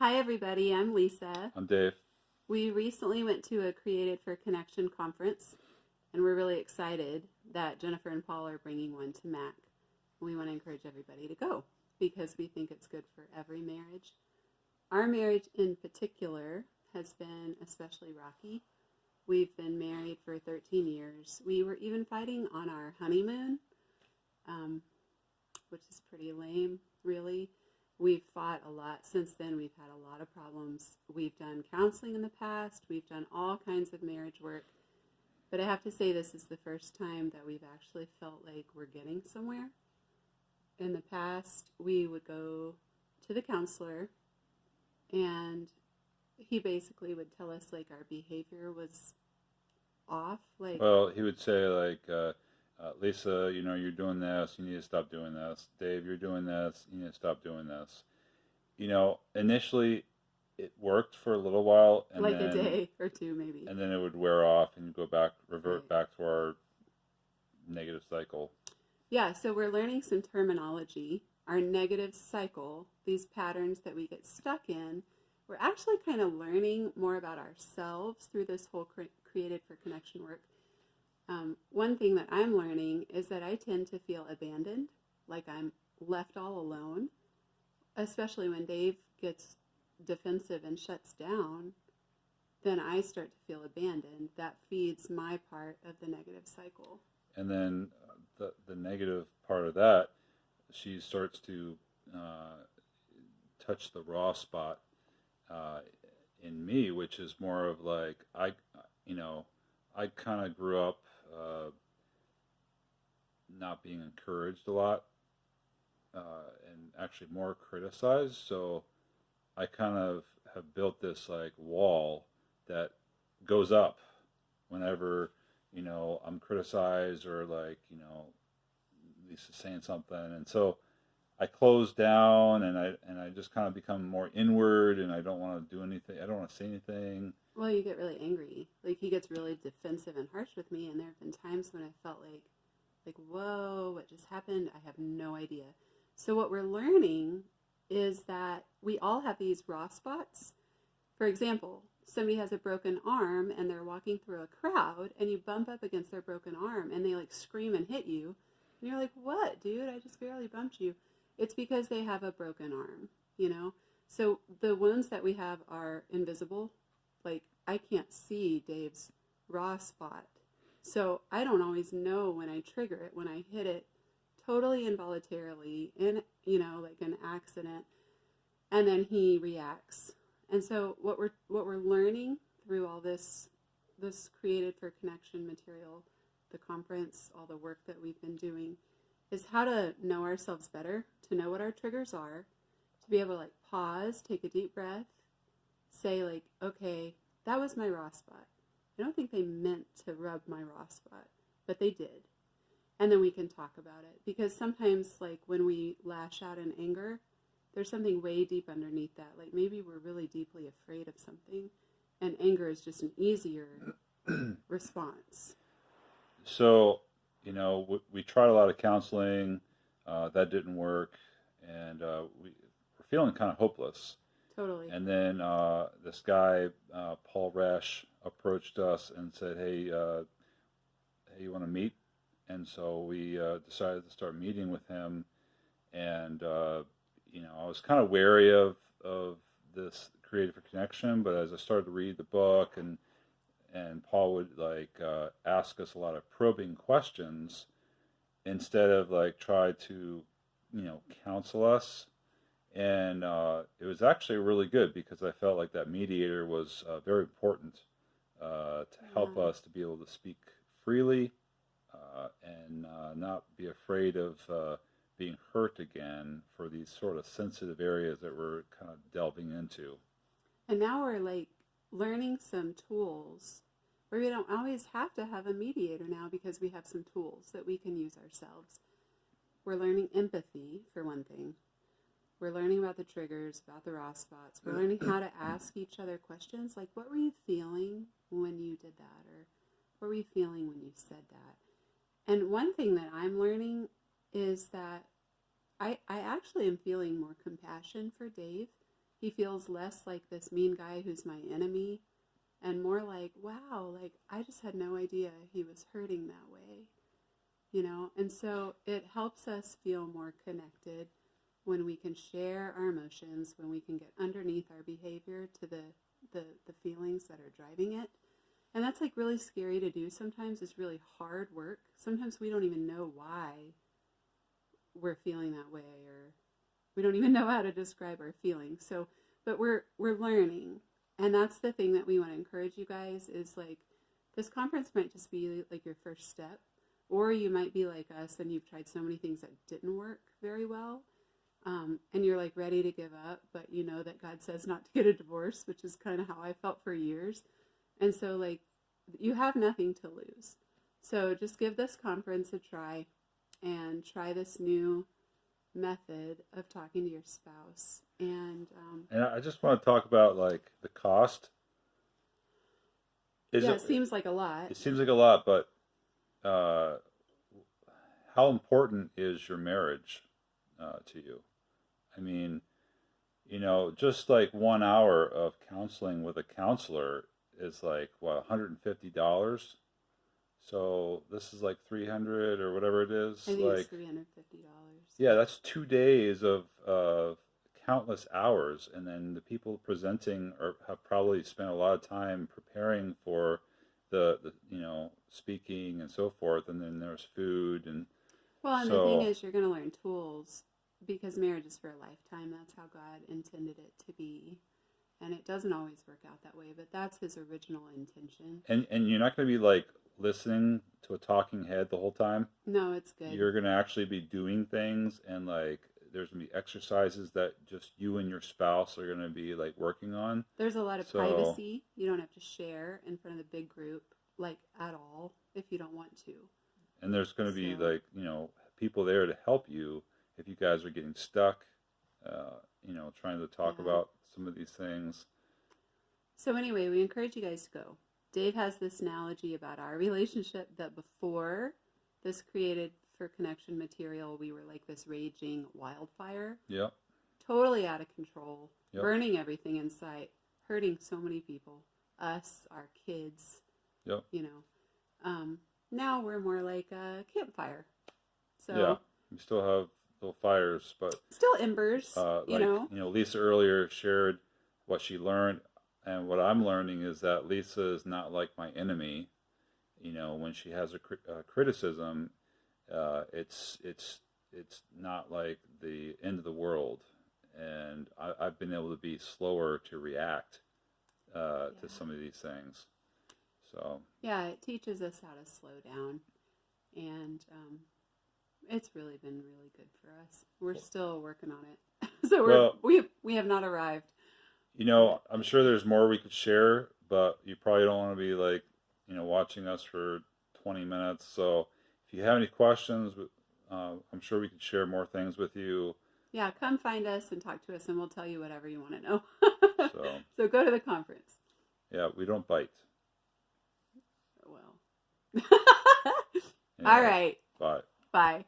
Hi, everybody. I'm Lisa. I'm Dave. We recently went to a Created for Connection conference, and we're really excited that Jennifer and Paul are bringing one to Mac. We want to encourage everybody to go because we think it's good for every marriage. Our marriage in particular has been especially rocky. We've been married for 13 years. We were even fighting on our honeymoon, um, which is pretty lame, really. We've fought a lot since then. We've had a lot of problems. We've done counseling in the past. We've done all kinds of marriage work. But I have to say, this is the first time that we've actually felt like we're getting somewhere. In the past, we would go to the counselor, and he basically would tell us like our behavior was off. Like, Well, he would say Lisa, you're doing this. You need to stop doing this. Dave, you're doing this. You need to stop doing this. Initially, it worked for a little while, and like then a day or two, maybe. and then it would wear off, and you revert Right. back to our negative cycle. Yeah, so we're learning some terminology. Our negative cycle, these patterns that we get stuck in, we're actually kind of learning more about ourselves through this whole Created for Connection work. One thing that I'm learning is that I tend to feel abandoned, like I'm left all alone, especially when Dave gets defensive and shuts down. Then I start to feel abandoned. That feeds my part of the negative cycle. And then the negative part of that, she starts to touch the raw spot in me, which is more of like I kind of grew up not being encouraged a lot and actually more criticized. So I kind of have built this like wall that goes up whenever I'm criticized or like Lisa's saying something, and so I close down and I just kind of become more inward, and I don't want to do anything. I don't want to say anything. Well, you get really angry. Like he gets really defensive and harsh with me, and there have been times when I felt like, whoa, what just happened? I have no idea. So what we're learning is that we all have these raw spots. For example, somebody has a broken arm and they're walking through a crowd, and you bump up against their broken arm, and they like scream and hit you, and you're like, what, dude? I just barely bumped you. It's because they have a broken arm. So the wounds that we have are invisible. Like, I can't see Dave's raw spot. So I don't always know when I trigger it, when I hit it totally involuntarily like an accident, and then he reacts. And so what we're learning through all this Created for Connection material, the conference, all the work that we've been doing, is how to know ourselves better, to know what our triggers are, to be able to like pause, take a deep breath, say like, okay, that was my raw spot. I don't think they meant to rub my raw spot, but they did. And then we can talk about it, because sometimes like when we lash out in anger, there's something way deep underneath that. Like maybe we're really deeply afraid of something, and anger is just an easier response. So we tried a lot of counseling, that didn't work, and we're feeling kind of hopeless. Totally. And then this guy, Paul Rash, approached us and said, "Hey, hey, you want to meet?" And so we decided to start meeting with him. And I was kind of wary of this Creative for Connection, but as I started to read the book, and Paul would like ask us a lot of probing questions instead of like try to counsel us. And it was actually really good because I felt like that mediator was very important to help Yeah. us to be able to speak freely and not be afraid of being hurt again for these sort of sensitive areas that we're kind of delving into. And now we're like learning some tools where we don't always have to have a mediator now, because we have some tools that we can use ourselves. We're learning empathy, for one thing. We're learning about the triggers, about the raw spots. We're learning how to ask each other questions like, what were you feeling when you did that? Or what were you feeling when you said that? And one thing that I'm learning is that I actually am feeling more compassion for Dave He feels less like this mean guy who's my enemy and more like, wow, like I just had no idea he was hurting that way, you know? And so it helps us feel more connected when we can share our emotions, when we can get underneath our behavior to the feelings that are driving it. And that's like really scary to do sometimes. It's really hard work. Sometimes we don't even know why we're feeling that way, or we don't even know how to describe our feelings. So, but we're learning. And that's the thing that we want to encourage you guys is like, this conference might just be like your first step, or you might be like us and you've tried so many things that didn't work very well. And you're like ready to give up, but you know that God says not to get a divorce, which is kind of how I felt for years. And so like you have nothing to lose. So just give this conference a try and try this new method of talking to your spouse. And I just want to talk about like the cost. It seems like a lot. It seems like a lot, but how important is your marriage to you? I mean, you know, just like 1 hour of counseling with a counselor is like, what, $150? So this is like 300 or whatever it is. I think like, it's $350. Yeah, that's 2 days of countless hours. And then the people presenting have probably spent a lot of time preparing for the you know, speaking and so forth. And then there's food. And the thing is, you're going to learn tools because marriage is for a lifetime. That's how God intended it to be. And it doesn't always work out that way, but that's his original intention. And you're not going to be like listening to a talking head the whole time. No, it's good. You're going to actually be doing things, and like there's going to be exercises that just you and your spouse are going to be like working on. There's a lot of privacy. You don't have to share in front of the big group like at all if you don't want to. And there's going to be like, you know, people there to help you if you guys are getting stuck, you know, trying to talk about some of these things. So anyway, we encourage you guys to go. Dave has this analogy about our relationship that before this created for connection material, we were like this raging wildfire. Yep. Totally out of control, burning everything in sight, hurting so many people, us, our kids. Yep. You know, now we're more like a campfire. So yeah, we still have little fires, but still embers. You know, Lisa earlier shared what she learned, and what I'm learning is that Lisa is not like my enemy. You know, when she has a criticism, it's not like the end of the world, and I've been able to be slower to react to some of these things. So yeah, it teaches us how to slow down, and it's really been really good for us. We're still working on it, so we have not arrived. You know, I'm sure there's more we could share, but you probably don't want to be like, you know, watching us for 20 minutes. So if you have any questions, I'm sure we could share more things with you. Yeah, come find us and talk to us, and we'll tell you whatever you want to know. So go to the conference. Yeah, we don't bite. Well. All right. Bye. Bye.